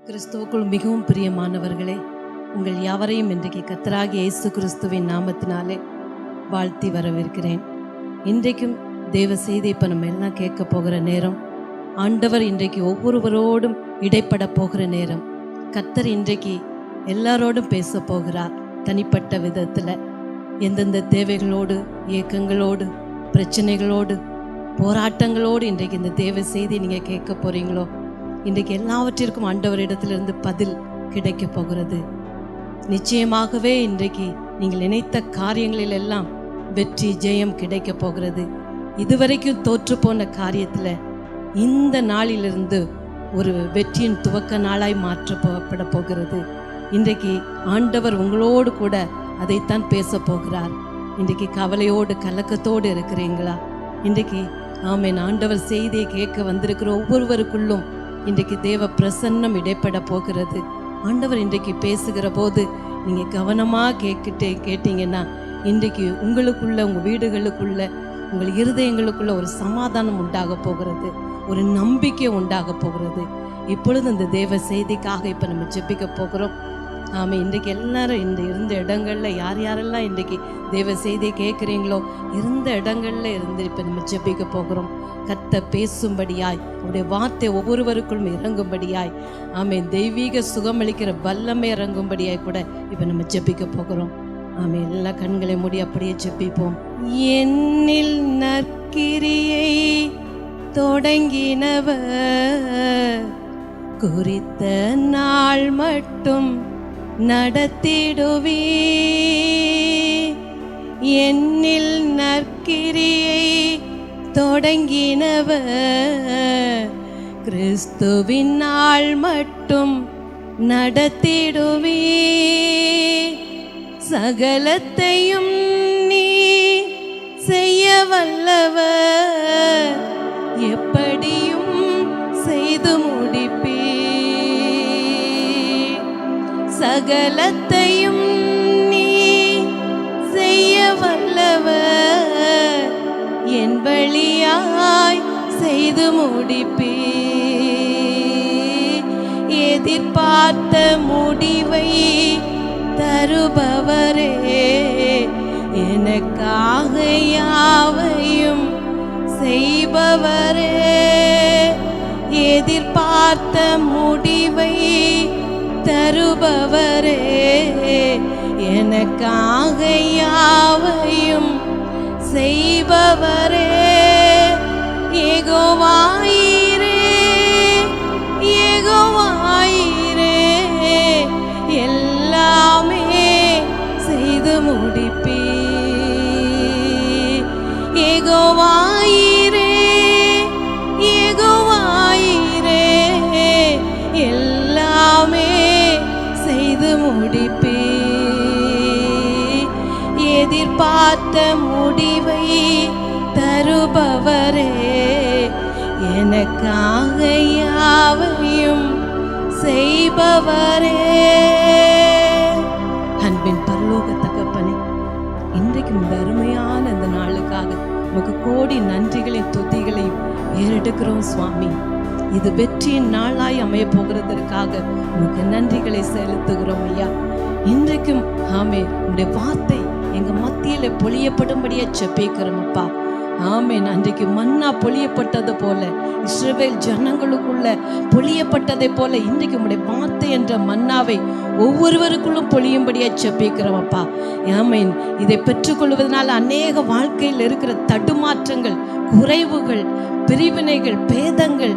கிறிஸ்துவுக்குள் மிகவும் பிரியமானவர்களே, உங்கள் யாவரையும் இன்றைக்கு கர்த்தராகிய இயேசு கிறிஸ்துவின் நாமத்தினாலே வாழ்த்தி வரவேற்கிறேன். இன்றைக்கும் தேவ செய்தி இப்போ நம்ம எல்லாம் கேட்க போகிற நேரம். ஆண்டவர் இன்றைக்கு ஒவ்வொருவரோடும் இடைப்பட போகிற நேரம். கர்த்தர் இன்றைக்கு எல்லாரோடும் பேச போகிறார். தனிப்பட்ட விதத்தில் எந்தெந்த தேவைகளோடு, ஏக்கங்களோடு, பிரச்சனைகளோடு, போராட்டங்களோடு இன்றைக்கு இந்த தேவ செய்தி நீங்கள் கேட்க போகிறீங்களோ, இன்றைக்கு எல்லாவற்றிற்கும் ஆண்டவரிடத்திலிருந்து பதில் கிடைக்க போகிறது. நிச்சயமாகவே இன்றைக்கு நீங்கள் நினைத்த காரியங்களில் எல்லாம் வெற்றி, ஜெயம் கிடைக்க போகிறது. இதுவரைக்கும் தோற்று போன காரியத்தில் இந்த நாளிலிருந்து ஒரு வெற்றியின் துவக்க நாளாய் மாற்றப்பட போகிறது. இன்றைக்கு ஆண்டவர் உங்களோடு கூட அதைத்தான் பேச போகிறார். இன்றைக்கு கவலையோடு, கலக்கத்தோடு இருக்கிறீங்களா? இன்றைக்கு ஆமென், ஆண்டவர் செய்தியை கேட்க வந்திருக்கிற ஒவ்வொருவருக்குள்ளும் இன்றைக்கு தேவ பிரசன்னம் இடைப்பட போகிறது. ஆண்டவர் இன்றைக்கு பேசுகிற போது நீங்கள் கவனமாக கேட்டீங்கன்னா இன்றைக்கு உங்களுக்குள்ள, உங்கள் வீடுகளுக்குள்ள, உங்கள் இருதயங்களுக்குள்ள ஒரு சமாதானம் உண்டாக போகிறது, ஒரு நம்பிக்கை உண்டாக போகிறது. இப்பொழுது இந்த தேவ செய்திக்காக இப்போ நம்ம ஜெபிக்க போகிறோம். ஆமாம், இன்றைக்கு எல்லாரும் இருந்த இடங்களில் யார் யாரெல்லாம் இன்றைக்கு தேவ செய்தியை கேட்குறீங்களோ இருந்த இடங்களில் இருந்து இப்போ நம்ம ஜெபிக்க போகிறோம். கர்த்தர் பேசும்படியாய், அவருடைய வார்த்தை ஒவ்வொருவருக்குள்ளும் இறங்கும்படியாய், ஆமென், தெய்வீக சுகமளிக்கிற வல்லமை இறங்கும்படியாய் கூட இப்போ நம்ம ஜெபிக்க போகிறோம். ஆமென், எல்லா கண்களை மூடி அப்படியே ஜெபிப்போம். என்னில் நற்கிரியை தொடங்கினவர் குறித்த நாள் மட்டும் நடத்திடுவே. என்னில் நற்கிரியை தொடங்கினவர் கிறிஸ்துவின் நாள் மட்டும் நடத்திடுவே. சகலத்தையும் நீ செய்ய வல்லவர், எப்படியும் செய்து முடிப்பே. சகலத்தையும் நீ செய்ய வல்லவர், என் வழியாய் செய்து முடிப்பே. எதிர்பார்த்த முடிவை தருபவரே, எனக்காக யாவையும் செய்பவரே. எதிர்பார்த்த முடிவை தருபவரே, எனக்காக யாவையும் செய்பவரே. யெகோவாயிரே, யெகோவாயிரே, எல்லாமே செய்து முடிப்பே. யெகோவாயிரே, யெகோவாயிரே, எல்லாமே செய்து முடிப்பே. எதிர்பார்த்த முடிவை தருபவரே, எனக்காக யாவையும் செய்பவரே. அன்பின் பரலோக தகப்பனே, இன்றைக்கும் இந்த அருமையான இந்த நாளுக்காக உமக்கு கோடி நன்றிகளையும் துதிகளையும் ஏறெடுக்கிறோம் சுவாமி. இது வெற்றியின் நாளாய் அமைய போகிறதற்காக உமக்கு நன்றிகளை செலுத்துகிறோம் ஐயா. இன்றைக்கும் ஆமே, உங்களுடைய வார்த்தை எங்க மத்தியில பொழியப்படும்படியா ஜெபிக்கிறோம் அப்பா. ஆமென், அன்றைக்கு மன்னா பொழியப்பட்டது போல, இஸ்ரவேல் ஜனங்களுக்குள்ள பொழியப்பட்டதை போல இன்றைக்கு உங்களுடைய வார்த்தை என்ற மன்னாவை ஒவ்வொருவருக்குள்ளும் பொழியும்படியா ஜெபிக்கிறோம் அப்பா. ஆமென், இதை பெற்றுக்கொள்வதனால அநேக வாழ்க்கையில் இருக்கிற தடுமாற்றங்கள், குறைவுகள், பிரிவினைகள், பேதங்கள்,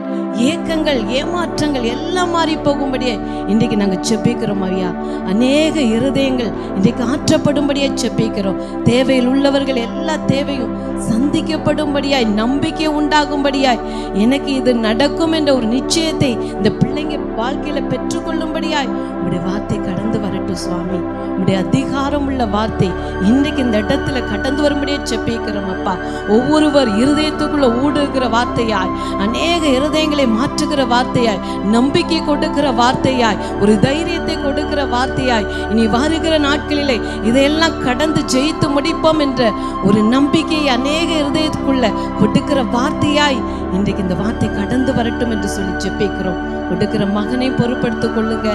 ஏக்கங்கள், ஏமாற்றங்கள் எல்லாம் மாறி போகும்படியே இன்றைக்கு நாங்கள் ஜெபிக்கிறோம் ஐயா. அநேக இருதயங்கள் இன்றைக்கு ஆற்றப்படும்படியே ஜெபிக்கிறோம். தேவையில் உள்ளவர்கள் எல்லா தேவையும் சந்திக்கப்படும்படியாய், நம்பிக்கை உண்டாகும்படியாய், எனக்கு இது நடக்கும் என்ற ஒரு நிச்சயத்தை இந்த பிள்ளைங்க வாழ்க்கையில பெற்றுக்கொள்ளும்படியாய் உங்களுடைய வார்த்தை கடந்து வரட்டும் சுவாமி. உங்களுடைய அதிகாரம் உள்ள வார்த்தை இன்றைக்கு இந்த இடத்துல கடந்து வரும்படியே ஜெபிக்கிறோம் அப்பா. ஒவ்வொருவர் இருதயத்துக்குள்ள ஊடுகிற வார்த்தையாய், அநேக இருதயங்களை மாற்றுகிற வார்த்தையாய், நம்பிக்கை கொடுக்கிற வார்த்தையாய், ஒரு தைரியத்தை கொடுக்கிற வார்த்தையாய், இனி வருகிற நாட்களிலே இதையெல்லாம் கடந்து ஜெயித்து முடிப்போம் என்ற ஒரு நம்பிக்கையை அநேக இருதயத்துக்குள்ள கொடுக்கிற வார்த்தையாய் இன்றைக்கு இந்த வார்த்தை கடந்து வரட்டும் என்று சொல்லி ஜெபிக்கிறோம். கொடுக்கிற மகனை பொறுப்படுத்திக் கொள்ளுங்க.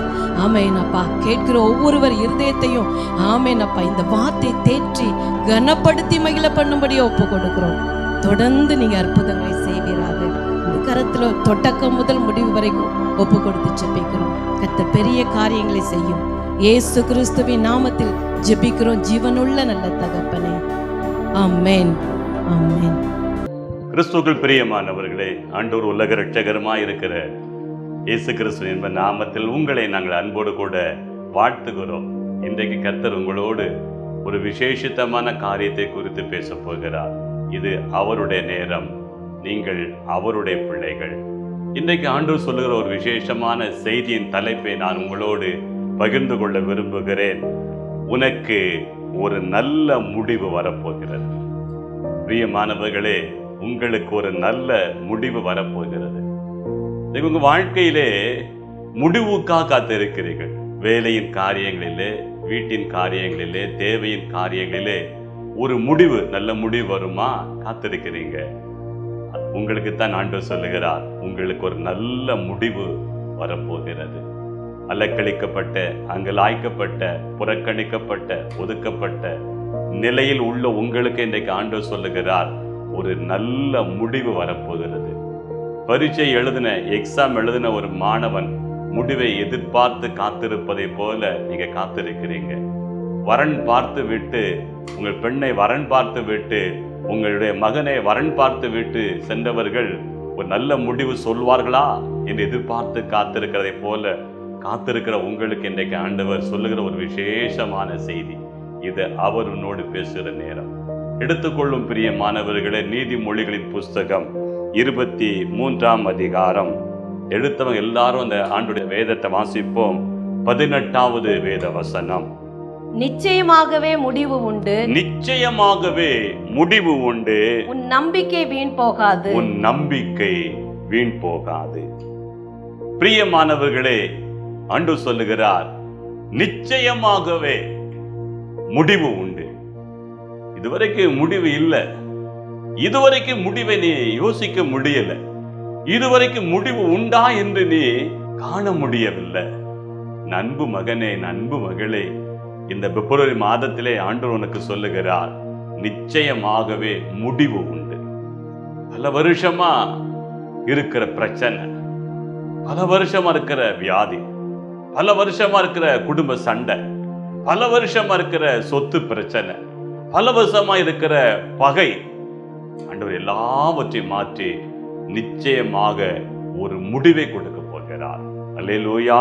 ஆமேனப்பா. கேட்கிற ஒவ்வொருவர் இருதயத்தையும் ஆமேனப்பா இந்த வார்த்தை தேற்றி கனப்படுத்தி மகிழ பண்ணும்படியே ஒப்பு கொடுக்கிறோம். தொடர்ந்து நீங்க அற்புதங்களை செய்வீராக. இந்த கரத்துல தொடக்கம் முதல் முடிவு வரைக்கும் ஒப்பு கொடுத்து ஜெபிக்கிறோம். கர்த்தர் பெரிய காரியங்களை செய்யும். இயேசு கிறிஸ்துவின் நாமத்தில் ஜெபிக்கிறோம் ஜீவனுள்ள நல்ல தகப்பனே. ஆமென், ஆமென். கிறிஸ்துவுக்குள் பிரியமானவர்களே, ஆண்டவர் உலக இரட்சகருமாய் இருக்கிற இயேசு கிறிஸ்து என்ப நாமத்தில் உங்களை நாங்கள் அன்போடு கூட வாழ்த்துகிறோம். இன்றைக்கு கர்த்தர் உங்களோடு ஒரு விசேஷித்தமான காரியத்தை குறித்து பேச போகிறார். இது அவருடைய நேரம், நீங்கள் அவருடைய பிள்ளைகள். இன்றைக்கு ஆண்டவர் சொல்லுகிற ஒரு விசேஷமான செய்தியின் தலைப்பை நான் உங்களோடு பகிர்ந்து கொள்ள விரும்புகிறேன். உனக்கு ஒரு நல்ல முடிவு வரப்போகிறது. பிரியமானவர்களே, உங்களுக்கு ஒரு நல்ல முடிவு வரப்போகிறது. உங்க வாழ்க்கையிலே முடிவுக்காக காத்திருக்கிறீர்கள். வேலையின் காரியங்களிலே, வீட்டின் காரியங்களிலே, தேவையின் காரியங்களிலே ஒரு முடிவு, நல்ல முடிவு வருமா காத்திருக்கிறீங்க. உங்களுக்கு தான் ஆண்டவர் சொல்லுகிறார், உங்களுக்கு ஒரு நல்ல முடிவு வரப்போகிறது. அலக்களிக்கப்பட்ட, அங்கலாய்க்கப்பட்ட, புறக்கணிக்கப்பட்ட, ஒதுக்கப்பட்ட நிலையில் உள்ள உங்களுக்கு இன்றைக்கு ஆண்டவர் சொல்லுகிறார், ஒரு நல்ல முடிவு வரப்போகிறது. பரீட்சை எழுதின, எக்ஸாம் எழுதின ஒரு மாணவன் முடிவை எதிர்பார்த்து காத்திருப்பதை போல நீங்க காத்திருக்கிறீங்க. வரன் பார்த்து விட்டு, உங்கள் பெண்ணை வரன் பார்த்து விட்டு, உங்களுடைய மகனை வரன் பார்த்து விட்டு சென்றவர்கள் ஒரு நல்ல முடிவு சொல்வார்களா என்று எதிர்பார்த்து காத்திருக்கிறதை போல காத்திருக்கிற உங்களுக்கு இன்றைக்கு ஆண்டவர் சொல்லுகிற ஒரு விசேஷமான செய்தி. இது அவர் உன்னோடு பேசுகிற நேரம். எடுத்துக்கொள்ளும் பிரியமானவர்களே, நீதிமொழிகளின் புஸ்தகம் 23ஆம் அதிகாரம். எடுத்தவங்க எல்லாரும் அந்த ஆண்டுடைய வேதத்தை வாசிப்போம். 18வது வேத வசனம். நிச்சயமாகவே முடிவு உண்டு, நிச்சயமாகவே முடிவு உண்டு, உன் நம்பிக்கை வீண் போகாது, உன் நம்பிக்கை வீண் போகாது. பிரியமானவர்களே, ஆண்டவர் சொல்லுகிறார், நிச்சயமாகவே முடிவு உண்டு. இதுவரைக்கும் முடிவு இல்லை. இதுவரைக்கும் முடிவை நீ யோசிக்க முடியல. இதுவரைக்கும் முடிவு உண்டா என்று நீ காண முடியவில்லை. நண்பு மகனே, நண்பு மகளே, இந்த பிப்ரவரி மாதத்திலே ஆண்டவர் உனக்கு சொல்லுகிறார், நிச்சயமாகவே முடிவு உண்டு. பல வருஷமா இருக்கிற பிரச்சனை, பல வருஷமா இருக்கிற வியாதி, பல வருஷமா இருக்கிற குடும்ப சண்டை, பல வருஷமா இருக்கிற சொத்து பிரச்சனை, பல வருஷமா இருக்கிற பகை, ஆண்டவர் எல்லாவற்றையும் மாற்றி நிச்சயமாக ஒரு முடிவை கொடுக்க போகிறார். அல்லேலூயா.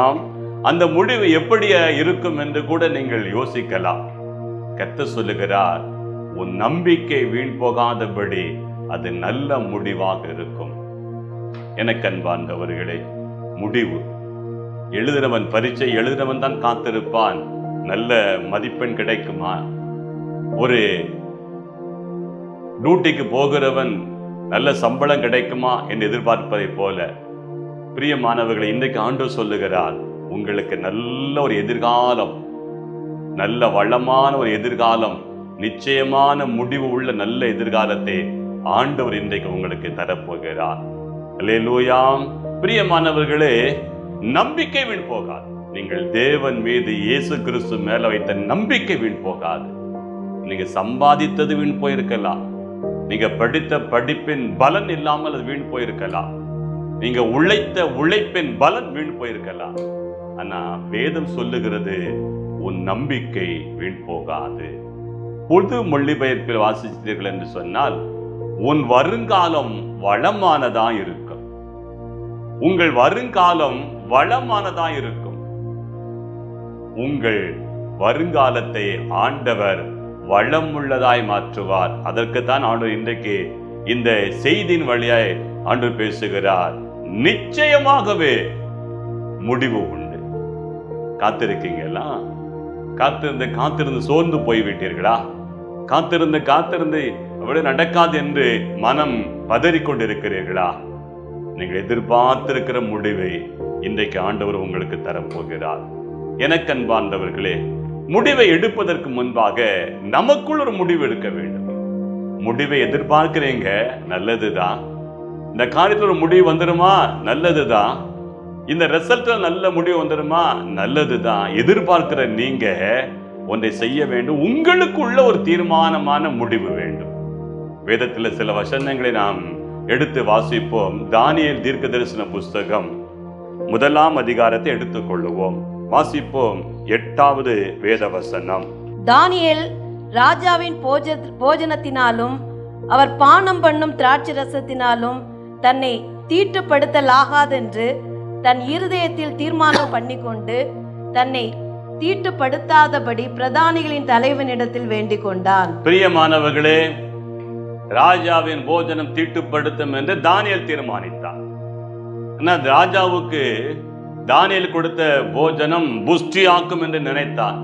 அந்த முடிவு எப்படியா இருக்கும் என்று கூட நீங்கள் யோசிக்கலாம். கர்த்தர் சொல்லுகிறார், உன் நம்பிக்கை வீண் போகாதபடி அது நல்ல முடிவாக இருக்கும். எனக்கு அன்பார்ந்தவர்களே, முடிவு எழுதினவன், பரீட்சை எழுதினவன் தான் காத்திருப்பான். நல்ல மதிப்பெண் கிடைக்குமா? ஒரு டியூட்டிக்கு போகிறவன் நல்ல சம்பளம் கிடைக்குமா என்று எதிர்பார்ப்பதை போல, பிரியமானவர்களை, இன்றைக்கு ஆண்டவர் சொல்லுகிறார், உங்களுக்கு நல்ல ஒரு எதிர்காலம், நல்ல வளமான ஒரு எதிர்காலம், நிச்சயமான முடிவு உள்ள நல்ல எதிர்காலத்தை ஆண்டவர் இன்றைக்கு உங்களுக்கு தரப்போகிறார். அல்லேலூயா. பிரியமானவர்களே, நம்பிக்கை வீண் போகாது. நீங்கள் தேவன் மீது, இயேசு கிறிஸ்து மேல வைத்த நம்பிக்கை வீண் போகாது. நீங்க சம்பாதித்தது வீண் போயிருக்கலாம். நீங்க படித்த படிப்பின் பலன் இல்லாமல் அது வீண் போயிருக்கலாம். நீங்க உழைத்த உழைப்பின் பலன் வீண் போயிருக்கலாம். ஆனா வேதம் சொல்லுகிறது, உன் நம்பிக்கை வீண் போகாது. பொது மொழிபெயர்ப்பில் வாசித்தீர்கள் என்று சொன்னால், உன் வருங்காலம் வளமானதா இருக்கும். உங்கள் வருங்காலம் வளமானதா இருக்கும். உங்கள் வருங்காலத்தை ஆண்டவர் வளம் உள்ளதாய் மாற்றுவார். அதற்குத்தான் ஆண்டவர் இன்றைக்கு இந்த செய்தியின் வழியாய் ஆண்டவர் பேசுகிறார். நிச்சயமாகவே முடிவு உண்டு. காத்திருக்கீங்களா? காத்திருந்து சோர்ந்து போய்விட்டீர்களா? காத்திருந்து அவ்வளவு நடக்காது என்று மனம் பதறிக்கொண்டிருக்கிறீர்களா? நீங்கள் எதிர்பார்த்திருக்கிற முடிவை இன்றைக்கு ஆண்டவர் உங்களுக்கு தரப்போகிறார். எனக்கு அன்பார்ந்தவர்களே, முடிவை எடுப்பதற்கு முன்பாக நமக்குள் ஒரு முடிவு எடுக்க வேண்டும். முடிவை எதிர்பார்க்கிறீங்க, நல்லதுதான். இந்த காரியத்துல ஒரு முடிவு வந்துருமா, நல்லதுதான். இந்த ரிசல்ட்ல நல்ல முடிவு வந்துருமா, நல்லதுதான். எதிர்பார்க்கிற நீங்க ஒன்றை செய்ய வேண்டும். உங்களுக்குள்ள ஒரு தீர்மானமான முடிவு வேண்டும். வேதத்துல சில வசனங்களை நாம் எடுத்து வாசிப்போம். தானியேல் தீர்க்க தரிசன புஸ்தகம் 1 அதிகாரத்தை எடுத்துக்கொள்ளுவோம். வாசிப்போம் 8வது வேத வசனம். தானியேல் ராஜாவின் போஜனத்தினாலும் அவர் பானம் பண்ணும் திராட்சை ரசத்தினாலும் தன்னை தீட்டுப்படுத்தலாகாதென்று தன் இருதயத்தில் தீர்மானம் பண்ணிக்கொண்டு தன்னை தீட்டுப்படுத்தாதபடி பிரதானிகளின் தலைவனிடத்தில் வேண்டிக் கொண்டான். பிரியமானவர்களே, ராஜாவின் போஜனம் தீட்டுப்படுத்தும் என்று தானியேல் தீர்மானித்தான். ராஜாவுக்கு தானியேல் கொடுத்த போஜனம் புஷ்டியாக்கும் என்று நினைத்தான்.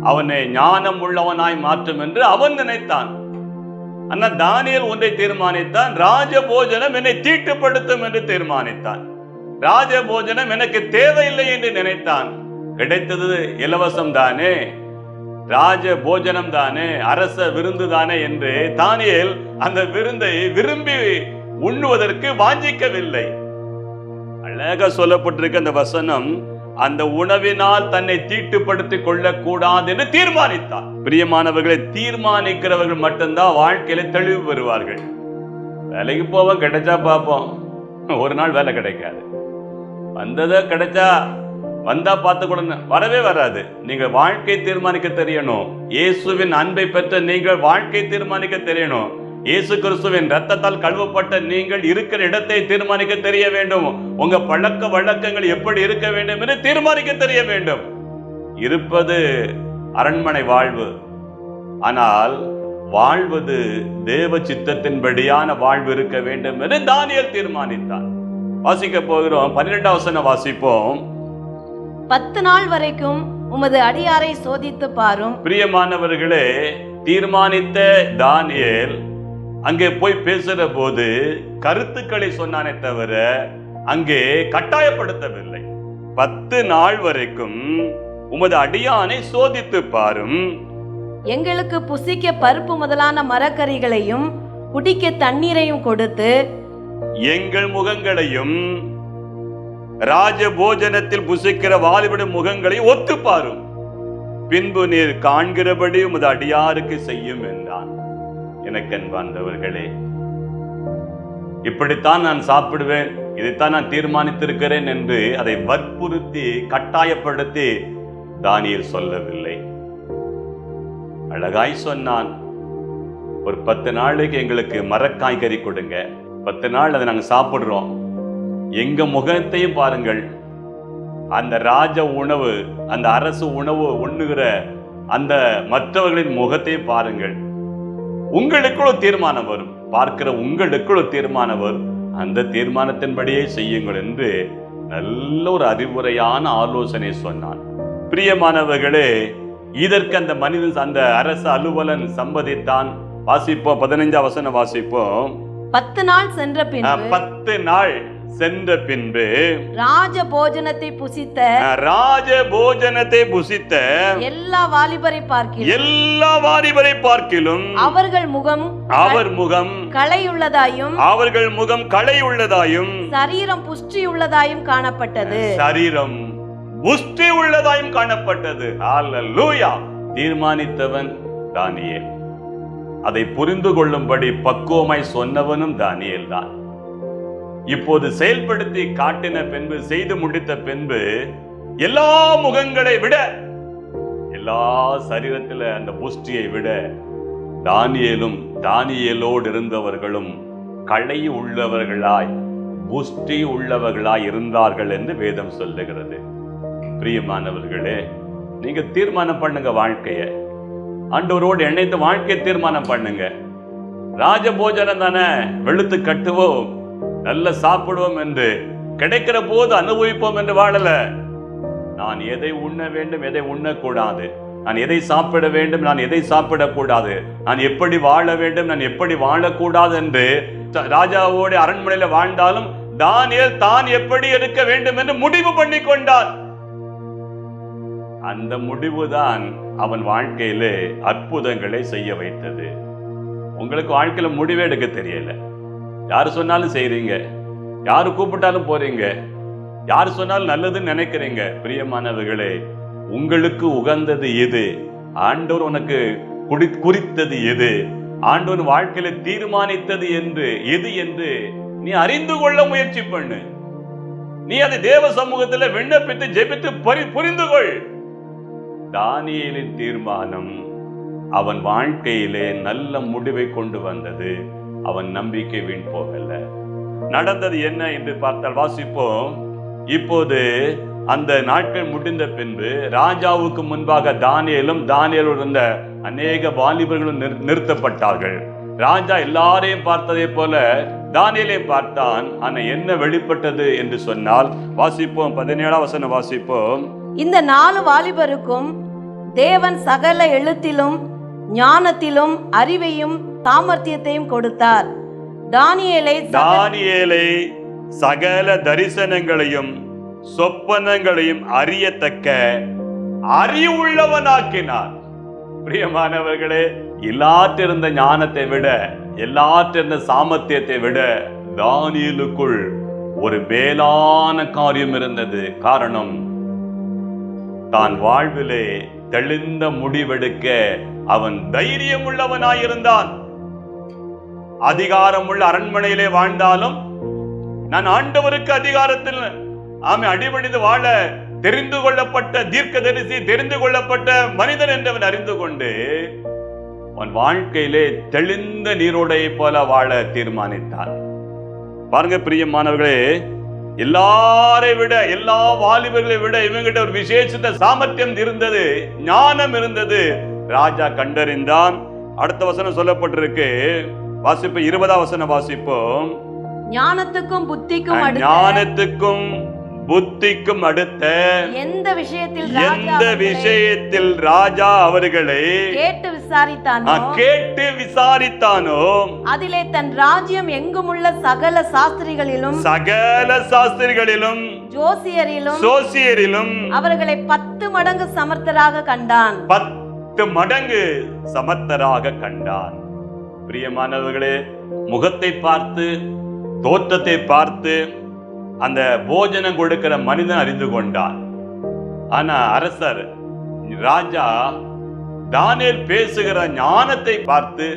அவனை ஞானம் உள்ளவனாய் மாற்றும் என்று அவன் நினைத்தான். ஆனால் தானியேல் ஒன்றை தீர்மானித்தான், ராஜ போஜனம் என்னை தீட்டுப்படுத்தும் என்று தீர்மானித்தான். ராஜ போஜனம் எனக்கு தேவையில்லை என்று நினைத்தான். கிடைத்தது இலவசம் தானே, ராஜ போஜனம் தானே, அரச விருந்து தானே என்று தானியேல் அந்த விருந்தை விரும்பி உண்ணுவதற்கு வாஞ்சிக்கவில்லை. அழகா சொல்லப்பட்டிருக்க அந்த வசனம், அந்த உணவினால் தன்னை தீட்டுப்படுத்திக் கொள்ளக்கூடாது என்று தீர்மானித்தார். பிரியமானவர்களை, தீர்மானிக்கிறவர்கள் மட்டும்தான் வாழ்க்கையில தெளிவு பெறுவார்கள். வேலைக்கு போவோம், கிடைச்சா பார்ப்போம், ஒரு நாள் வேலை கிடைக்காது. வந்ததா கிடைச்சா வந்தா பார்த்து கூட வரவே வராது. நீங்க வாழ்க்கை தீர்மானிக்க தெரியணும். இயேசுவின் அன்பை பெற்ற நீங்கள் வாழ்க்கை தீர்மானிக்க தெரியணும். இயேசு கிறிஸ்துவின் ரத்தத்தால் கழுவப்பட்ட நீங்கள் இருக்கிற இடத்தை தீர்மானிக்க தெரிய வேண்டும். உங்க பழக்க வழக்கங்கள் எப்படி இருக்க வேண்டும் என்று தீர்மானிக்க தெரிய வேண்டும். இருப்பது அரண்மனை வாழ்வு, ஆனால் வாழ்வது தேவ சித்தத்தின்படியான வாழ்வு இருக்க வேண்டும் என்று தானியேல் தீர்மானித்தான். வாசிக்க போகிறோம். 12வது வசனம் வாசிப்போம். 10 நாள் வரைக்கும் உமது அடியாரை சோதித்து பாரும். பிரியமானவர்களே, தீர்மானித்த தானியேல் அங்கே போய் பேசுற போது கருத்துக்களை சொன்னானே தவிர அங்கே கட்டாயப்படுத்தவில்லை. 10 நாள் வரைக்கும் உமது அடியானை சோதித்து பாரும். எங்களுக்கு புசிக்க பருப்பு முதலான மரக்கறிகளையும் குடிக்க தண்ணீரையும் கொடுத்து எங்கள் முகங்களையும் ராஜ போஜனத்தில் புசிக்கிற வாலிபடும் முகங்களை ஒத்து பாரும். பின்பு நீர் காண்கிறபடி உமது அடியாருக்கு செய்யும் என்றான். எனக்கு அன்பார்ந்தவர்களே, இப்படித்தான் நான் சாப்பிடுவேன், இதைத்தான் நான் தீர்மானித்திருக்கிறேன் என்று அதை வற்புறுத்தி கட்டாயப்படுத்தி தானியேல் சொல்லவில்லை. அழகாய் சொன்னான், ஒரு 10 நாளைக்கு எங்களுக்கு மரக்காய்கறி கொடுங்க, 10 நாள் அதை நாங்க சாப்பிடுறோம், எங்க முகத்தையும் பாருங்கள். அந்த ராஜ உணவு, அந்த அரசு உணவு உண்ணுகிற அந்த மற்றவர்களின் முகத்தையும் பாருங்கள். உங்களுக்குள்ள தீர்மானம் வரும், பார்க்கிற உங்களுக்குள்ள தீர்மானம் வரும், அந்த தீர்மானத்தின்படியே செய்யுங்கள் என்று நல்ல ஒரு அறிவுரையான ஆலோசனை சொன்னான். பிரியமானவர்களே, இதற்கு அந்த மனிதன், அந்த அரசு அலுவலன் சம்மதித்தான். வாசிப்போம், 15வது வசனம் வாசிப்போம். 10 நாள் சென்ற பின்பு 10 நாள் சென்ற பின்பு ராஜ போஜனத்தை புசித்த எல்லா வாலிபரை பார்க்கிலும் அவர் முகம் களையுள்ளதாயும் சரீரம் புஷ்டியுள்ளதாயும் காணப்பட்டது. ஹல்லேலூயா! தீர்மானித்தவன் தானியேல், அதை புரிந்து கொள்ளும்படி பக்குவமாய் சொன்னவனும் தானியேல் தான். இப்போது செயல்படுத்தி காட்டின பின்பு, செய்து முடித்த பின்பு, எல்லா முகங்களை விட, எல்லா சரீரத்தில் அந்த புஷ்டியை விட தானியேலும் தானியேலோடு இருந்தவர்களும் களை உள்ளவர்களாய் புஷ்டி உள்ளவர்களாய் இருந்தார்கள் என்று வேதம் சொல்லுகிறது. பிரியமானவர்களே, நீங்க தீர்மானம் பண்ணுங்க, வாழ்க்கைய ஆண்டவரோடு இணைத்து வாழ்க்கையை தீர்மானம் பண்ணுங்க. ராஜபோஜனம் தானே, வெளுத்து கட்டுவோம், நல்ல சாப்பிடுவோம் என்று கிடைக்கிற போது அனுபவிப்போம் என்று வாழல. நான் எதை உண்ண வேண்டும், எதை உண்ணக்கூடாது, நான் எதை சாப்பிட வேண்டும், நான் எதை சாப்பிடக்கூடாது, நான் எப்படி வாழ வேண்டும், நான் எப்படி வாழக்கூடாது என்று ராஜாவோட அரண்மனையில வாழ்ந்தாலும் தானியேல் தான் எப்படி இருக்க வேண்டும் என்று முடிவு பண்ணி கொண்டான். அந்த முடிவுதான் அவன் வாழ்க்கையிலே அற்புதங்களை செய்ய வைத்தது. உங்களுக்கு வாழ்க்கையில முடிவே எடுக்க தெரியல. யாரு சொன்னாலும் செய்றீங்க, யாரு கூப்பிட்டாலும் போறீங்க, யாரு சொன்னாலும் நல்லதுன்னு நினைக்கிறீங்க. பிரியமானவர்களே, உங்களுக்கு உகந்தது எது, ஆண்டவர் உனக்கு குறித்தது எது, ஆண்டவர் வாழ்க்கையில தீர்மானித்தது எது என்று நீ அறிந்து கொள்ள முயற்சி பண்ணு. நீ அதை தேவ சமூகத்துல விண்ணப்பித்து ஜெபித்து புரிந்து கொள். தானியேலின் தீர்மானம் அவன் வாழ்க்கையிலே நல்ல முடிவை கொண்டு வந்தது. அவன் நம்பிக்கை வீண் போகல. நடந்தது என்ன என்று பார்த்தால் வாசிப்போம். இப்போது அந்த நாட்கள் முடிந்த பின்பு ராஜாவுக்கு முன்பாக தானியேலுடன் இருந்த அநேக வாலிபர்களும் நிறுத்தப்பட்டார்கள். ராஜா எல்லாரையும் பார்த்ததை போல தானியேலை பார்த்தான். ஆனா என்ன வெளிப்பட்டது என்று சொன்னால் வாசிப்போம், 17ஆம் வசனம் வாசிப்போம். இந்த 4 வாலிபருக்கும் தேவன் சகல எழுத்திலும் ஞானத்திலும் அறிவையும் சாமர்த்தியத்தையும் கொடுத்தார். தானியேலை சகல தரிசனங்களையும் சொப்பனங்களையும் அறியத்தக்க அறிவுள்ளவனாக்கினார். பிரியமானவர்களே, எல்லாற்றிருந்த ஞானத்தை விட, எல்லாற்றிருந்த சாமர்த்தியத்தை விட தானியேலுக்குள் ஒரு மேலான காரியம் இருந்தது. காரணம், தான் வாழ்விலே தெளிந்த முடிவெடுக்க அவன் தைரியம் உள்ளவனாயிருந்தான். அதிகாரம் உள்ள அரண்மனையிலே வாழ்ந்தாலும் நான் ஆண்டவருக்கு அதிகாரத்தில் அடிபணிந்து வாழ தெரிந்து கொள்ளப்பட்ட தீர்க்கதரிசி, தெரிந்து கொள்ளப்பட்ட மனிதன் என்றவன் அறிந்து கொண்டு அவன் வாழ்க்கையிலே தெளிந்த நீரோடையை போல வாழ தீர்மானித்தான். பாருங்க பிரியமானவர்களே, எல்லாரை விட, எல்லா வாலிபர்களை விட இவங்கிட்ட ஒரு விசேஷ சாமர்த்தியம் இருந்தது, ஞானம் இருந்தது. ராஜா கண்டறிந்தான். அடுத்த வசனம் சொல்லப்பட்டிருக்கு, வாசிப்போம். 20ஆம் வசனம் வாசிப்போம். ஞானத்துக்கும் புத்திக்கும் அடுத்த எந்த விஷயத்தில் ராஜா அவர்களை கேட்டு விசாரித்தானோ அதிலே தன் ராஜ்யம் எங்குமுள்ள சகல சாஸ்திரிகளிலும் ஜோசியரிலும் அவர்களை 10 மடங்கு சமர்த்தராக கண்டான். 10 மடங்கு சமர்த்தராக கண்டான். பிரியமானவர்களே, முகத்தை பார்த்து, தோற்றத்தை பார்த்து அந்த போஜனம் கொடுக்கிற மனிதன் அறிந்து கொண்டான். ஆனா அரசர் ராஜா தானியேல் பேசுகிற ஞானத்தை பார்த்து,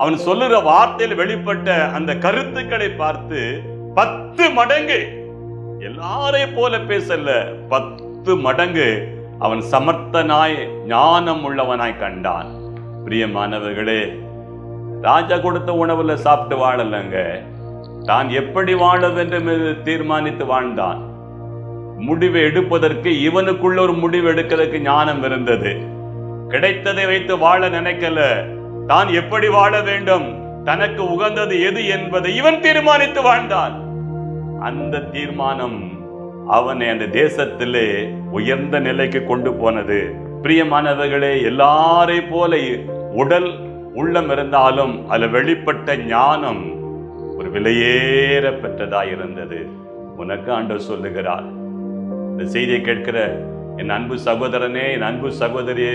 அவன் சொல்லுகிற வார்த்தையில் வெளிப்பட்ட அந்த கருத்துக்களை பார்த்து 10 மடங்கு, எல்லாரையும் போல பேசல, 10 மடங்கு அவன் சமர்த்தனாய் ஞானம் உள்ளவனாய் கண்டான். பிரியமானவர்களே, ராஜா கொடுத்த உணவுல சாப்பிட்டு வாழலங்க, தான் எப்படி வாழ வேண்டும் என்று தீர்மானித்து வாழ்ந்தான். முடிவை எடுப்பதற்கு இவனுக்குள்ள ஒரு முடிவு எடுக்கிறதுக்கு ஞானம் இருந்தது. கிடைத்ததை வைத்து வாழ நினைக்கல, தான் எப்படி வாழ வேண்டும், தனக்கு உகந்தது எது என்பதை இவன் தீர்மானித்து வாழ்ந்தான். அந்த தீர்மானம் அவனை அந்த தேசத்திலே உயர்ந்த நிலைக்கு கொண்டு போனது. பிரியமானவர்களே, எல்லாரை போல உடல் உள்ளம் இருந்தாலும் அதில் வெளிப்பட்ட ஞானம் ஒரு விலையேற பெற்றதாய் இருந்தது. உனக்கு ஆண்டவர் சொல்லுகிறார், இந்த செய்தியை கேட்கிற என் அன்பு சகோதரனே, என் அன்பு சகோதரியே,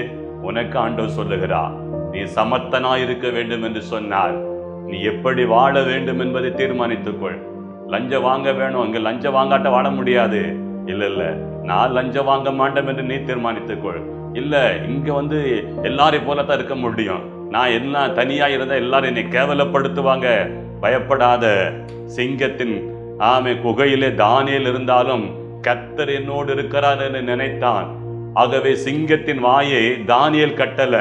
உனக்கு ஆண்டவர் சொல்லுகிறார், நீ சமர்த்தனாய் இருக்க வேண்டும் என்று சொன்னால் நீ எப்படி வாழ வேண்டும் என்பதை தீர்மானித்துக்கொள். லஞ்சம் வாங்க வேணும், அங்க லஞ்சம் வாங்காட்ட வாழ முடியாது. இல்ல, நான் லஞ்சம் வாங்க மாட்டேன் என்று நீ தீர்மானித்துக்கொள். இல்ல, இங்க எல்லாரையும் போலத்தான் இருக்க முடியும், நான் எல்லாம் தனியா இருந்தா எல்லாரும் என்னை கேவலப்படுத்துவாங்க. பயப்படாத, சிங்கத்தின் குகையிலே தானியேல் இருந்தாலும் கர்த்தர் என்னோடு இருக்கிறார் என்று நினைத்தான். ஆகவே சிங்கத்தின் வாயை தானியேல் கட்டல,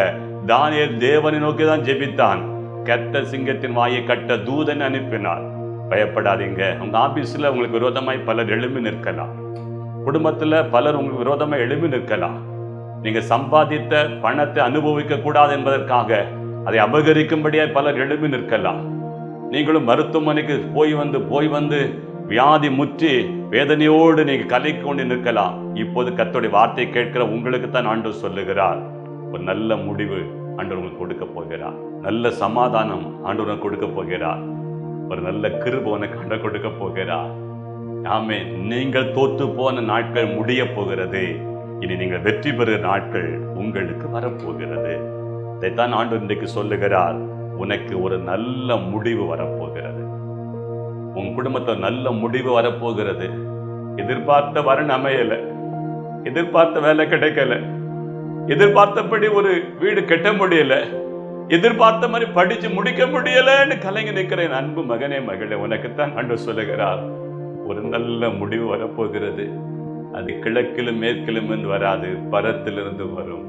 தானியேல் தேவனை நோக்கிதான் ஜெபித்தான். கர்த்தர் சிங்கத்தின் வாயை கட்ட தூதன் அனுப்பினார். பயப்படாதீங்க. உங்க ஆபீஸ்ல உங்களுக்கு விரோதமாய் பலர் எழும்பி நிற்கலாம், குடும்பத்துல பலர் உங்களுக்கு விரோதமாய் எழும்பி நிற்கலாம். நீங்க சம்பாதித்த பணத்தை அனுபவிக்க கூடாது என்பதற்காக அதை அபகரிக்கும்படியாய் பலர் எழும்பி நிற்கலாம். நீங்களும் மருத்துவமனைக்கு போய் வந்து வியாதி முற்றி வேதனையோடு நீங்க கலைக்கு கொண்டு நிற்கலாம். இப்போது கர்த்தருடைய வார்த்தை கேட்கிற உங்களுக்கு தான் ஆண்டவர் சொல்லுகிறார், ஒரு நல்ல முடிவு ஆண்டவர் உங்களுக்கு கொடுக்க போகிறார். நல்ல சமாதானம் ஆண்டவர் கொடுக்க போகிறார். ஒரு நல்ல கிருபை உனக்கு ஆண்டவர் கொடுக்க போகிறார். ஆமே, நீங்கள் தோத்து போன நாட்கள் முடிய போகிறது. இனி நீங்கள் வெற்றி பெறுகிற நாட்கள் உங்களுக்கு வரப்போகிறது. இதைத்தான் ஆண்டவர் இன்றைக்கு சொல்லுகிறார். உனக்கு ஒரு நல்ல முடிவு வரப்போகிறது. உன் குடும்பத்தில் நல்ல முடிவு வரப்போகிறது. எதிர்பார்த்த வரன் அமையல, எதிர்பார்த்த வேலை கிடைக்கல, எதிர்பார்த்தபடி ஒரு வீடு கட்ட முடியல, எதிர்பார்த்த மாதிரி படிச்சு முடிக்க முடியலன்னு கலங்கி நிற்கிறேன். அன்பு மகனே மகளே, உனக்குத்தான் ஆண்டவர் சொல்லுகிறார், ஒரு நல்ல முடிவு வரப்போகிறது. அது கிழக்கிலும் மேற்கிலும் இருந்து வராது, பரத்திலிருந்து வரும்.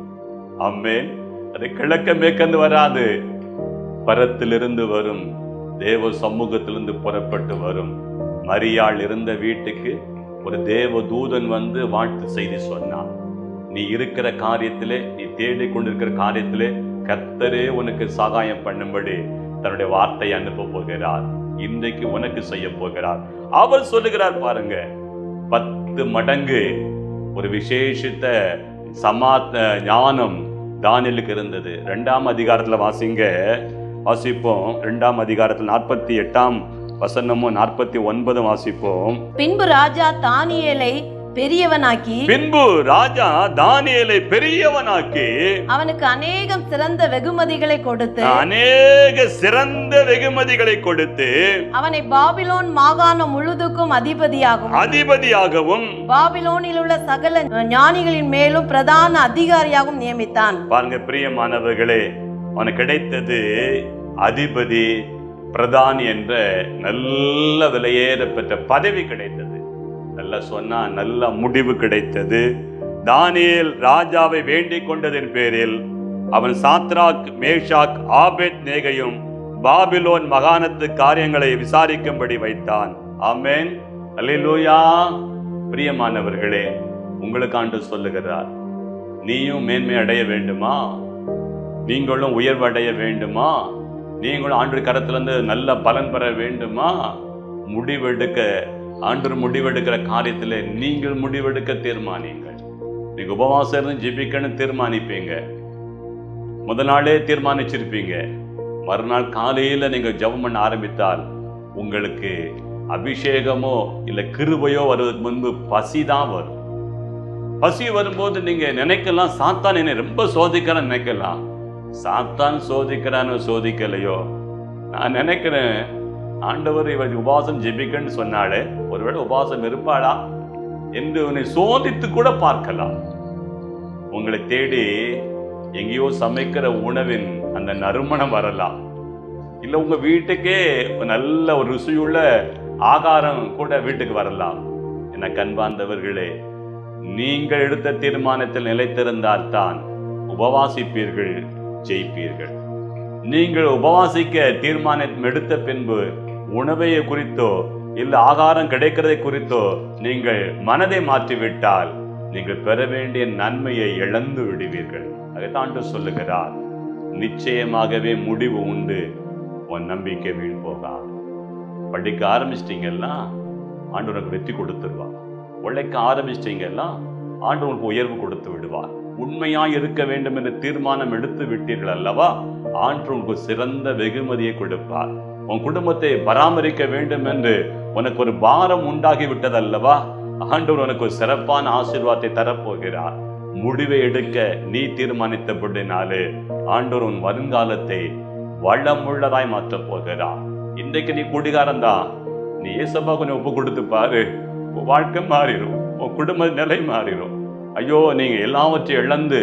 ஆமென். அது கிழக்க மேற்கந்து வராது, பரத்திலிருந்து வரும். தேவ சமூகத்திலிருந்து புறப்பட்டு வரும். மரியாள் இருந்த வீட்டுக்கு ஒரு தேவ தூதன் வந்து வாழ்த்து செய்தி சொன்னான். நீ இருக்கிற காரியத்திலே, நீ தேடிக் கொண்டிருக்கிற காரியத்திலே கர்த்தரே உனக்கு சகாயம் பண்ணும்படி தன்னுடைய வார்த்தையை அனுப்ப போகிறார். இன்றைக்கு உனக்கு செய்ய போகிறார். அவர் சொல்லுகிறார் பாருங்க, 10 மடங்கு ஒரு விசேஷித்த ஞானம் தானியேலுக்கு இருந்தது. 2ஆம் அதிகாரத்துல வாசிப்போம். 2ஆம் அதிகாரத்தில் 48ஆம் வசனமும் 49 வாசிப்போம். பின்பு ராஜா தானியேலை பெரியவனாக்கி அவனுக்கு அநேக சிறந்த வெகுமதிகளை கொடுத்து அவனை பாபிலோன் மாகாணம் முழுதுக்கும் அதிபதியாகவும் பாபிலோனில் உள்ள சகல ஞானிகளின் மேலும் பிரதான அதிகாரியாகவும் நியமித்தான். பாருங்க பிரியமானவர்களே, அவனுக்கு கிடைத்தது அதிபதி, பிரதானி என்ற நல்ல விலையேற பெற்ற பதவி கிடைத்தது. நல்ல சொன்னா நல்ல முடிவு கிடைத்தது. தானியேல் ராஜாவை வேண்டிக் கொண்டதின் பேரில் அவன் சாத்ராக், மேஷாக், ஆபேத் நேகையும் பாபிலோன் மகாணத்து காரியங்களை விசாரிக்கும்படி வைத்தான். ஆமென், அல்லேலூயா. பிரியமானவர்களே, உங்களுக்கு ஆண்டவர் சொல்லுகிறார், நீயும் மேன்மை அடைய வேண்டுமா? நீங்களும் உயர்வு அடைய வேண்டுமா? நீங்களும் ஆண்டவர் கரத்திலிருந்து நல்ல பலன் பெற வேண்டுமா? ஆண்டவர் முடிவெடுக்கிற காரியத்தில் நீங்கள் முடிவெடுக்க தீர்மானிங்கள். நீங்க உபவாசம் இருந்து ஜெபிக்கணும் தீர்மானிப்பீங்க. முதல் நாளே தீர்மானிச்சிருப்பீங்க. மறுநாள் காலையில நீங்க ஜெபம் பண்ண ஆரம்பித்தால் உங்களுக்கு அபிஷேகமோ இல்ல கிருபையோ வருவதற்கு முன்பு பசிதான் வரும். பசி வரும்போது நீங்க நினைக்கலாம், சாத்தான் என்னை ரொம்ப சோதிக்கிறான்னு நினைக்கலாம். சாத்தான் சோதிக்கிறான்னு சோதிக்கலையோ, நான் நினைக்கிறேன் ஆண்டவர் இவர் உபாசம் ஜெபிக்கன்னு சொன்னாலே ஒருவேளை உபாசம் இருப்பாளா என்று உன்னை சோதித்து கூட பார்க்கலாம். உங்களை தேடி எங்கேயோ சமைக்கிற உணவின் அந்த நறுமணம் வரலாம். இல்ல உங்க வீட்டுக்கே நல்ல ஒரு ருசியுள்ள ஆகாரம் கூட வீட்டுக்கு வரலாம். என கண்பார்ந்தவர்களே, நீங்கள் எடுத்த தீர்மானத்தில் நிலைத்திருந்தால் தான் உபவாசிப்பீர்கள், ஜெயிப்பீர்கள். நீங்கள் உபவாசிக்க தீர்மானம் எடுத்த பின்பு உணவை குறித்தோ இல்ல ஆகாரம் கிடைக்கிறதை குறித்தோ நீங்கள் மனதை மாற்றிவிட்டால் நீங்கள் பெற வேண்டிய நன்மையை இழந்து விடுவீர்கள். அதைத்தான் சொல்லுகிறார், நிச்சயமாகவே முடிவு உண்டு, உன் நம்பிக்கை வீண் போகாது. படிக்க ஆரம்பிச்சிட்டீங்கன்னா ஆண்டவனுக்கு வெற்றி கொடுத்துருவார். உழைக்க ஆரம்பிச்சிட்டீங்கன்னா ஆண்டவனுக்கு உயர்வு கொடுத்து விடுவார். உண்மையாய் இருக்க வேண்டும் என்று தீர்மானம் எடுத்து விட்டீர்கள் அல்லவா, ஆண்டவனுக்கு சிறந்த வெகுமதியை கொடுப்பார். உன் குடும்பத்தை பராமரிக்க வேண்டும் என்று உனக்கு ஒரு பாரம் உண்டாகி விட்டது அல்லவா, ஆண்டவர் உனக்கு ஒரு சிறப்பான ஆசீர்வாதத்தை தரப்போகிறார். முடிவை எடுக்க நீ தீர்மானித்தபடினாலே ஆண்டவர் உன் வருங்காலத்தை வளமுள்ளதாய் மாற்றப் போகிறார். இன்றைக்கு நீ குடிகாரன் தான், நீ ஏசப்பா கொஞ்சம் ஒப்பு கொடுத்து பாரு, உன் வாழ்க்கை மாறிடும், உன் குடும்ப நிலை மாறிடும். ஐயோ, நீங்க எல்லாவற்றையும் இழந்து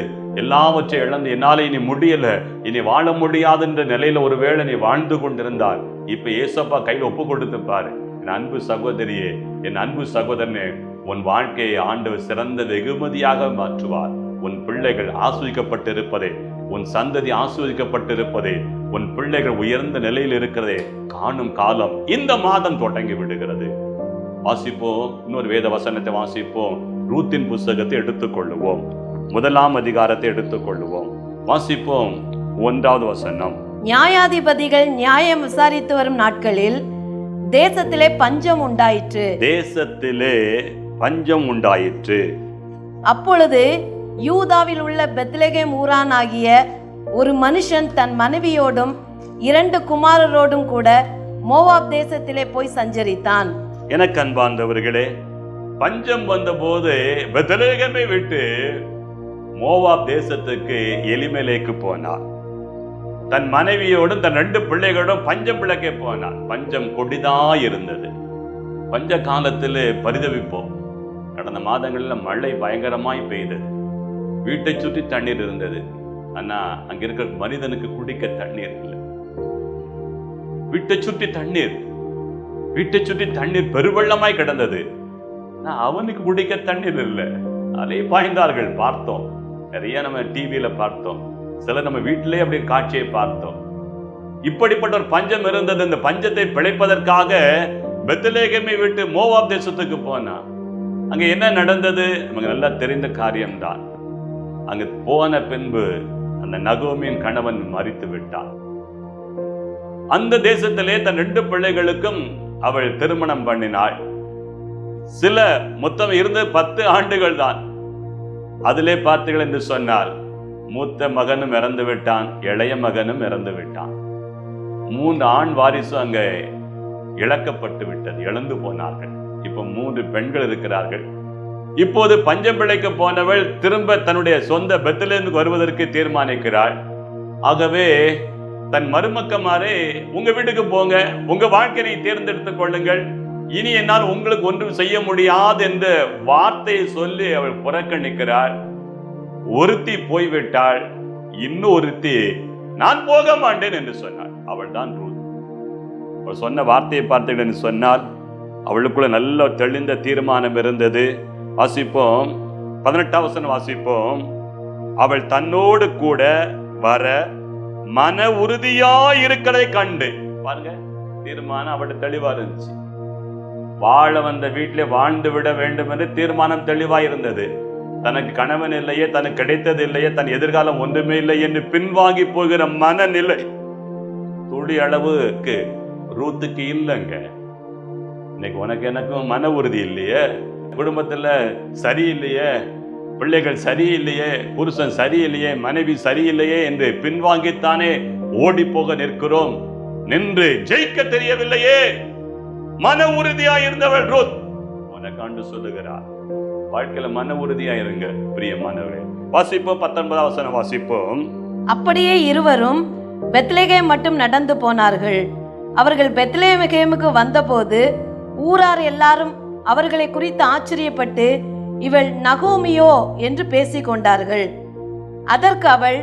என்னால இனி முடியல, இனி வாழ முடியாதுன்ற நிலையில ஒருவேளை நீ வாழ்ந்து கொண்டிருந்தால் இப்ப ஏசப்பா கையில் ஒப்பு கொடுத்து பாரு. என் அன்பு சகோதரியே, என் அன்பு சகோதரனே, உன் வாழ்க்கையை ஆண்டவர் சிறந்த வெகுமதியாக மாற்றுவார். உன் பிள்ளைகள் ஆஸ்வதிக்கப்பட்டிருப்பதே, உன் சந்ததி ஆஸ்வதிக்கப்பட்டிருப்பதே, உன் பிள்ளைகள் உயர்ந்த நிலையில் இருக்கிறதே காணும் காலம் இந்த மாதம் தொடங்கி விடுகிறது. வாசிப்போம், இன்னொரு வேத வசனத்தை வாசிப்போம். ரூத்தின் புஸ்தகத்தை எடுத்துக்கொள்ளுவோம், 1ஆம் அதிகாரத்தை எடுத்துக்கொள்ளுவோம். வாசிப்போம் 1வது வசனம். நியாயாதிபதிகள் நியாயம் விசாரித்து வரும் நாட்களில் தேசத்திலே பஞ்சம் உண்டாயிற்று. அப்பொழுது யூதாவில் உள்ள பெத்லகேம் ஊரானாகிய ஒரு மனுஷன் தன் மனைவியோடும் 2 குமாரரோடும் கூட மோவாப் தேசத்திலே போய் சஞ்சரித்தான். எனக்கு அன்பார்ந்தவர்களே, பஞ்சம் வந்த போது பெத்லகேமை விட்டு மோவாப் தேசத்துக்கு எலிமெலேக்கு போனார். தன் மனைவியோடும் தன் 2 பிள்ளைகளோடும் பஞ்சம் பிழைக்க போனார். பஞ்சம் கொடிதாய் இருந்தது. பஞ்ச காலத்தில் பரிதவிப்போம். கடந்த மாதங்களில் மழை பயங்கரமாய் பெய்தது. வீட்டை சுற்றி தண்ணீர் இருந்தது. ஆனா அங்க இருக்கிற மனிதனுக்கு குடிக்க தண்ணீர் இல்லை. வீட்டை சுற்றி தண்ணீர் பெருவெள்ளமாய் கிடந்தது. அவனுக்கு குடிக்க தண்ணீர் இல்லை. அலை பாய்ந்தார்கள். பார்த்தோம், நிறைய நம்ம டிவியில பார்த்தோம், சில நம்ம வீட்டிலே அப்படி காட்சியை பார்த்தோம். இப்படிப்பட்ட ஒரு பஞ்சம் இருந்தது. இந்த பஞ்சத்தை பிழைப்பதற்காக பெத்லகேமை விட்டு மோவாப் தேசத்துக்கு போனா. அங்க என்ன நடந்தது நமக்கு நல்லா தெரிந்த காரியம்தான். அங்க போன பின்பு அந்த நகோமியின் கணவன் மரித்து விட்டான். அந்த தேசத்திலே தன் 2 பிள்ளைகளுக்கும் அவள் திருமணம் பண்ணினாள். சில மொத்தம் இருந்து 10 ஆண்டுகள் தான். அதிலே பார்த்தீர்கள் என்று சொன்னால் மூத்த மகனும் இறந்து விட்டான், இளைய மகனும் இறந்து விட்டான். 3 ஆண் வாரிசு அங்க இழக்கப்பட்டு விட்டது, இழந்து போனார்கள். இப்ப 3 பெண்கள் இருக்கிறார்கள். இப்போது பஞ்சம் பிழைக்க போனவள் திரும்ப தன்னுடைய சொந்த பெத்லகேமுக்கு வருவதற்கு தீர்மானிக்கிறாள். ஆகவே தன் மருமக்கமாரே, உங்க வீட்டுக்கு போங்க, உங்க வாழ்க்கையை தேர்ந்தெடுத்துக் கொள்ளுங்கள், இனி என்னால் உங்களுக்கு ஒன்றும் செய்ய முடியாது என்ற வார்த்தையை சொல்லி அவள் புறக்கணிக்கிறாள். ஒருத்தி போய்விட்டாள், இன்னும் ஒருத்தி நான் போக மாட்டேன் என்று சொன்னாள். அவள் தான் ரூத். அவள் சொன்ன வார்த்தையை பார்த்தீர்கள் என்று சொன்னால் அவளுக்குள்ள நல்ல தெளிந்த தீர்மானம் இருந்தது. வாசிப்போம், 18ஆம் வசனம் வாசிப்போம். அவள் தன்னோடு கூட வர மன உறுதியாய் இருக்கிறதை கண்டு, பாருங்க தீர்மானம் அவளுடைய தெளிவா இருந்துச்சு. வாழ வந்த வீட்டிலே வாழ்ந்து விட வேண்டும் என்று தீர்மானம் தெளிவாய் இருந்தது. தனக்கு கணவன் இல்லையே, தனக்கு கிடைத்தது இல்லையே, தன் எதிர்காலம் ஒன்றுமே இல்லை என்று பின்வாங்கி போகிற மனநிலை துளி அளவுக்கு ரூத்துக்கு இல்லைங்க. இன்னைக்கு உனக்கு எனக்கும் மன உறுதி இல்லையே, குடும்பத்துல சரியில்லையே, பிள்ளைகள் சரியில்லையே, புருஷன் சரியில்லையே, மனைவி சரியில்லையே என்று பின்வாங்கித்தானே ஓடி போக நிற்கிறோம். நின்று ஜெயிக்க தெரியவில்லையே. மன உறுதியா இருந்தவள் ரூத். உனக்காண்டு சொல்லுகிறார், வாழ்க்கையில மன உறுதியா இருங்க பிரியமானவரே. வாசிப்போம், 19ஆம் வசனம் வாசிப்போம். அப்படியே இருவரும் பெத்லகேம் மட்டும் நடந்து போனார்கள். அவர்கள் பெத்லகேமுக்கு வந்தபோது ஊரார் எல்லாரும் அவர்களை குறித்து ஆச்சரியப்பட்டு, இவள் நகோமியோ என்று பேசிக் கொண்டார்கள். அதற்கு அவள்,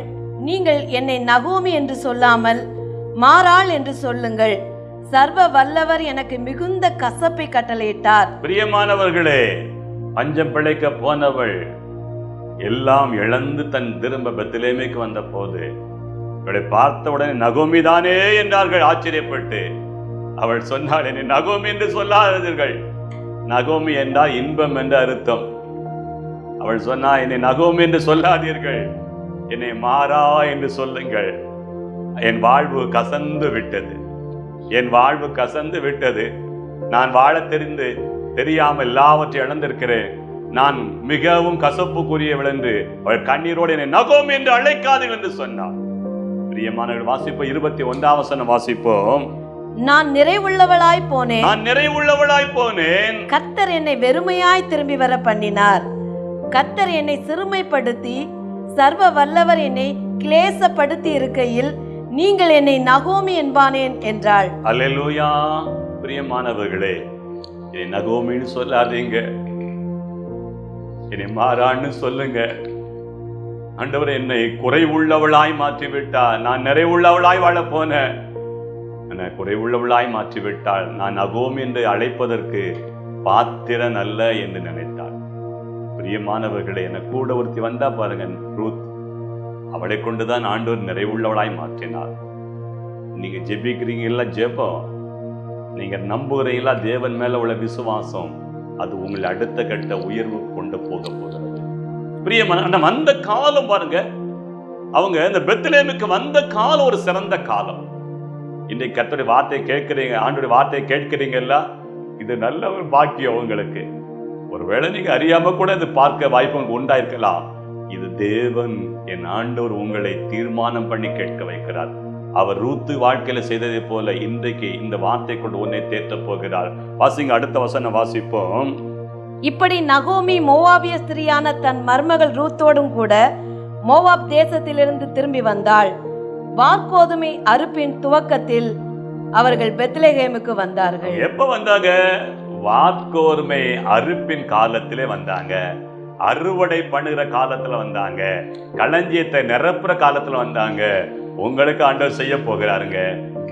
நீங்கள் என்னை நகோமி என்று சொல்லாமல் மாறாள் என்று சொல்லுங்கள், சர்வ வல்லவர் எனக்கு மிகுந்த கசப்பை கட்டளையிட்டார். பிரியமானவர்களே, பஞ்சம் பிழைக்க போனவள் எல்லாம் இழந்து தன் திரும்ப பெத்லகேமுக்கு வந்த போது அவளை பார்த்தவுடனே நகோமி தானே என்றார்கள் ஆச்சரியப்பட்டு. அவள் சொன்னாள், என்னை நகோமி என்று சொல்லாதீர்கள். நகோமி என்றால் இன்பம் என்று அர்த்தம். அவள் சொன்னா, என்னை நகோமி என்று சொல்லாதீர்கள், என்னை மாறா என்று சொல்லுங்கள். என் வாழ்வு கசந்து விட்டது, என் வாழ்வு கசந்து விட்டது. நான் வாழ தெரியாமல் எல்லாவற்றையும் இழந்திருக்கிறேன். நான் மிகவும் கசப்புக்குரியவள் என்று அவள் கண்ணீரோடு என்னை நகோமி என்று அழைக்காதீர்கள் என்று சொன்னாள். பிரியமானவர்கள், வாசிப்போம், 21ஆம் வசனம் வாசிப்போம். நான் நிறைவுள்ளவளாய் போனேன், கர்த்தர் என்னை வெறுமையாய் திரும்பி வர பண்ணினார். கர்த்தர் என்னை சிறுமைப்படுத்தி சர்வ வல்லவர் என்னை கிளேசப்படுத்தி இருக்கையில் நீங்கள் என்னை நகோமி என்பானேன் என்றாள். அல்லேலூயா. பிரியமானவர்களே, என்னை நகோமின்னு சொல்லாதீங்க, என்னை மாறான்னு சொல்லுங்க. ஆண்டவர் என்னை குறைவுள்ளவளாய் மாற்றிவிட்டார். நான் நிறைவுள்ளவளாய் வாழ போனேன், குறைவுள்ளவளாய் மாற்றிவிட்டாள். நான் நகோமி என்று அழைப்பதற்கு பாத்திரன் அல்ல என்று நினைத்தாள். பிரியமானவர்களே, என கூட ஒருத்தி வந்தா பாருங்க, ரூத். அவளை கொண்டுதான் ஆண்டவர் நிறைவுள்ளவளாய் மாற்றினார். நீங்க ஜெபிக்கிறீங்களா, ஜெபம், நீங்க நம்புகிறீங்களா, தேவன் மேல உள்ள விசுவாசம், அது உங்களை அடுத்த கட்ட உயர்வு கொண்டு போக போகிறது. பிரியமான அந்த காலம் பாருங்க, அவங்க இந்த பெத்லகேமுக்கு வந்த காலம் ஒரு சிறந்த காலம். இன்றைக்கு கர்த்தருடைய வார்த்தையை கேட்கிறீங்க, ஆண்டவருடைய வார்த்தையை கேட்கிறீங்கல்ல, இது நல்ல ஒரு பாக்கியம் உங்களுக்கு. ஒருவேளை நீங்க அறியாம கூட இது பார்க்க வாய்ப்பு உங்களுக்கு உண்டாயிருக்கலாம். இது தேவன், என் ஆண்டவர் உங்களை தீர்மானம் பண்ணி கேட்க வைக்கிறார். அவர் ரூத்து வாழ்க்கையில செய்ததை போல இன்றைக்கு இந்த வார்த்தை கொண்டு உன்னை தேற்ற போகிறார். வாசிங்க, அடுத்த வசனம் வாசிப்போம். இப்படி நகோமி மோவாபிய ஸ்திரியான தன் மருமகள் ரூத்தோடும் கூட மோவாப் தேசத்திலிருந்து திரும்பி வந்தாள். வார்கோதுமை அறுப்பின் துவக்கத்தில் அவர்கள் பெத்லகேமுக்கு வந்தார்கள். எப்ப வந்தாங்க? வார்கோதுமை அறுப்பின் காலத்திலே வந்தாங்க. அறுவடை பண்ணுகிற காலத்துல வந்தாங்க. களஞ்சியத்தை நிரப்புற காலத்துல வந்தாங்க. உங்களுக்கு ஆண்டவர் செய்ய போகிறாருங்க.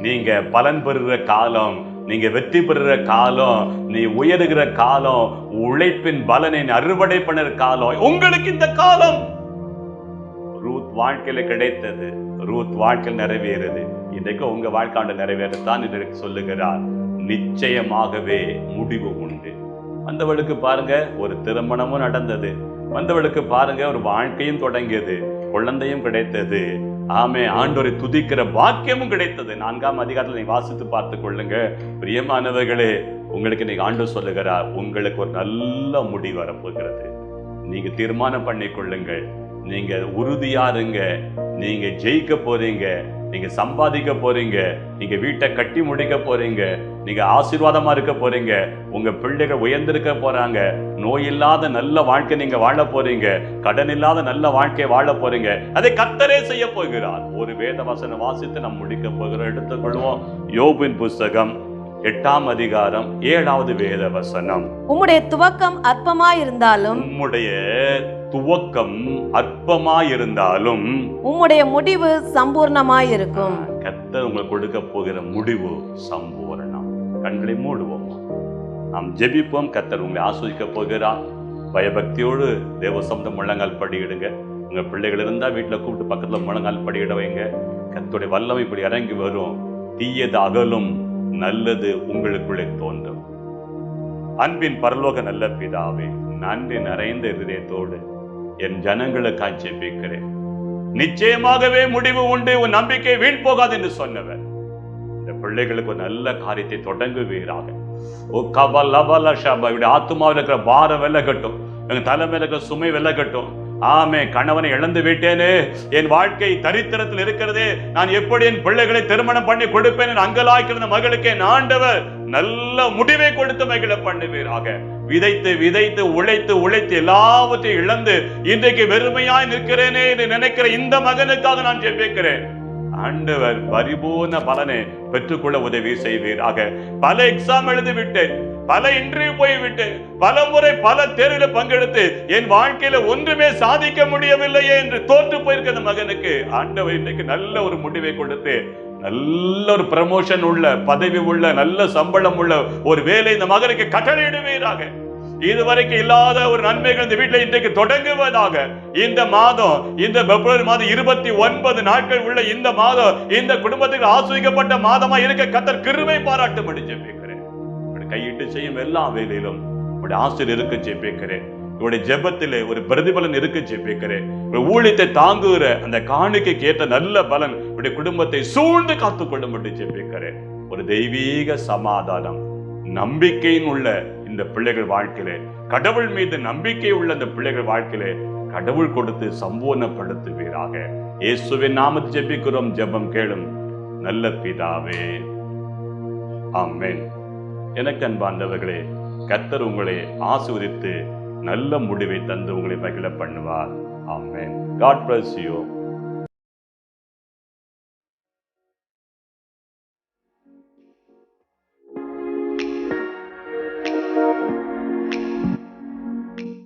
நீங்க பலன் பெறுகிற காலம், நீங்க வெற்றி பெறுகிற காலம், நீ உயருகிற காலம், உழைப்பின் பலனை அறுவடை பண்ணுற காலம், உங்களுக்கு இந்த காலம். ரூத் வாழ்க்கையில கிடைத்தது, ரூத் வாழ்க்கையில் நிறைவேறுது. இன்றைக்கு உங்க வாழ்க்கையாண்டு நிறைவேறத்தான் இன்றைக்கு சொல்லுகிறார். நிச்சயமாகவே முடிவு உண்டு. வந்தவளுக்கு பாருங்க ஒரு திருமணமும் நடந்தது. வந்தவளுக்கு பாருங்க ஒரு வாழ்க்கையும் தொடங்கியது, குழந்தையும் கிடைத்தது. ஆமே, ஆண்டவரை துதிக்கிற வாக்கியமும் கிடைத்தது. 4ஆம் அதிகாரத்தில் நீங்க வாசித்து பார்த்து கொள்ளுங்க. பிரியமானவர்களே, உங்களுக்கு நீங்க ஆண்டவர் சொல்லுகிறார், உங்களுக்கு ஒரு நல்ல முடிவு வரப்போகிறது. நீங்க தீர்மானம் பண்ணி கொள்ளுங்கள். நீங்க உறுதியா இருங்க. நீங்க ஜெயிக்க போறீங்க. நீங்க சம்பாதிக்க போறீங்க. நீங்க வீட்டை கட்டி முடிக்க போறீங்க. நீங்க ஆசீர்வாதமா இருக்க போறீங்க. உங்க பிள்ளைகள் உயர்ந்திருக்க போறாங்க. நோய் இல்லாத நல்ல வாழ்க்கை நீங்க வாழ போறீங்க. கடன் இல்லாத நல்ல வாழ்க்கை வாழ போறீங்க. அதை கர்த்தரே செய்ய போகிறார். ஒரு வேத வசனம் வாசித்து நாம் முடிக்க போகிறோம். எடுத்துக்கொள்வோம். யோபின் புஸ்தகம் 8ஆம் அதிகாரம் 7வது வேத வசனம். உம்முடைய துவக்கம் அற்பமாயிருந்தாலும், உம்முடைய துவக்கம் அற்பமாயிருந்தாலும் உம்முடைய முடிவு சம்பூர்ணமாயிருக்கும். கர்த்தர் உங்களுக்கு கொடுக்க போகிற முடிவு சம்பூரணம். கண்களை மூடுவோம், நாம் ஜெபிப்போம். கர்த்தர் உங்களை ஆஸ்வதிக்க போகிறார். பயபக்தியோடு தேவ சம்பந்தம் முழங்கால் படியிடுங்க. உங்க பிள்ளைகள் இருந்தா வீட்டுல கூப்பிட்டு பக்கத்துல முழங்கால் படியிட வைங்க. கர்த்தருடைய வல்லமை இப்படி இறங்கி வரும். தீயது அகலும், நல்லது உங்களுக்குள்ளே தோன்றும். அன்பின் பரலோக நல்ல பிதாவே, நன்றி நிறைந்த இதயத்தோடு என் ஜனங்களுக்காய் ஜெபிக்கிறேன். நிச்சயமாகவே முடிவு உண்டு, உன் நம்பிக்கை வீண் போகாது என்று சொன்னவர் இந்த பிள்ளைகளுக்கு ஒரு நல்ல காரியத்தை தொடங்குவீராக. ஆத்மாவில் இருக்கிற பாரம் விலகட்டும், எங்க தலைமையில இருக்கிற சுமை விலகட்டும். ஆமே, கணவனை இழந்து விட்டேனே, என் வாழ்க்கை தரித்திரத்தில் இருக்கிறதே, நான் எப்படி என் பிள்ளைகளை திருமணம் பண்ணி கொடுப்பேன் அங்கலாய்க்கிற மகளுக்கு என் ஆண்டவர் நல்ல முடிவை கொடுத்து மகிழ பண்ணுவீராக. விதைத்து விதைத்து உழைத்து உழைத்து எல்லாவற்றையும் இழந்து இன்றைக்கு வெறுமையாய் நிற்கிறேனே என்று நினைக்கிற இந்த மகனுக்காக நான் ஜெபிக்கிறேன். ஆண்டவர் பரிபூர்ண பலனை பெற்றுக்கொள்ள உதவி செய்வீராக. பல எக்ஸாம் எழுதி விட்டேன், பல இன்டர்வியூ போய்விட்டு, பல முறை பல தேர்வில் பங்கெடுத்து என் வாழ்க்கையில ஒன்றுமே சாதிக்க முடியவில்லையே என்று தோற்று போயிருக்கிற மகனுக்கு ஆண்டவர் இன்றைக்கு நல்ல ஒரு முடிவை கொடுத்து நல்ல ஒரு ப்ரமோஷன் உள்ள, பதவி உள்ள, நல்ல சம்பளம் உள்ள ஒரு வேலை இந்த மகனுக்கு கட்டளையிடுவீராக. இதுவரைக்கும் இல்லாத ஒரு நன்மைகள் இந்த வீட்டில் இன்றைக்கு தொடங்குவதாக. இந்த மாதம், இந்த பிப்ரவரி மாதம் 29 நாட்கள் உள்ள இந்த மாதம் இந்த குடும்பத்துக்கு ஆஸ்வதிக்கப்பட்ட மாதமா இருக்க கர்த்தர் கிருபை பாராட்டும்படி ஜெபிக்கிறேன். கையிட்டு செய்யும் எல்லா வேலையிலும் உடைய ஆசீர் இருக்க ஜெபிக்கிறேன். உடைய ஜெபத்திலே ஒரு பிரதிபலன் இருக்க ஜெபிக்கிறேன். ஊழியத்தை தாங்குகிற அந்த காணிக்கைக்கு ஏற்ற நல்ல பலன் உடைய குடும்பத்தை சூழ்ந்து காத்துக்கொள்ளும்படி ஜெபிக்கிறேன். ஒரு தெய்வீக சமாதானம், நம்பிக்கையின் உள்ள இந்த பிள்ளைகள் வாழ்க்கையிலே, கடவுள் மீது நம்பிக்கை உள்ள இந்த பிள்ளைகள் வாழ்க்கையிலே கடவுள் கொடுத்து சம்பூர்ணப்படுத்துவீராக. இயேசுவின் நாமத்தில் ஜெபிக்கிறோம். ஜெபம் கேளும் நல்ல பிதாவே, ஆமென். எனக்கு அன்பாண்டவர்களே, கர்த்தர் உங்களை ஆசீர்வதித்து நல்ல முடிவை தந்து உங்களை மகிழ பண்ணுவார். ஆமென். God bless you.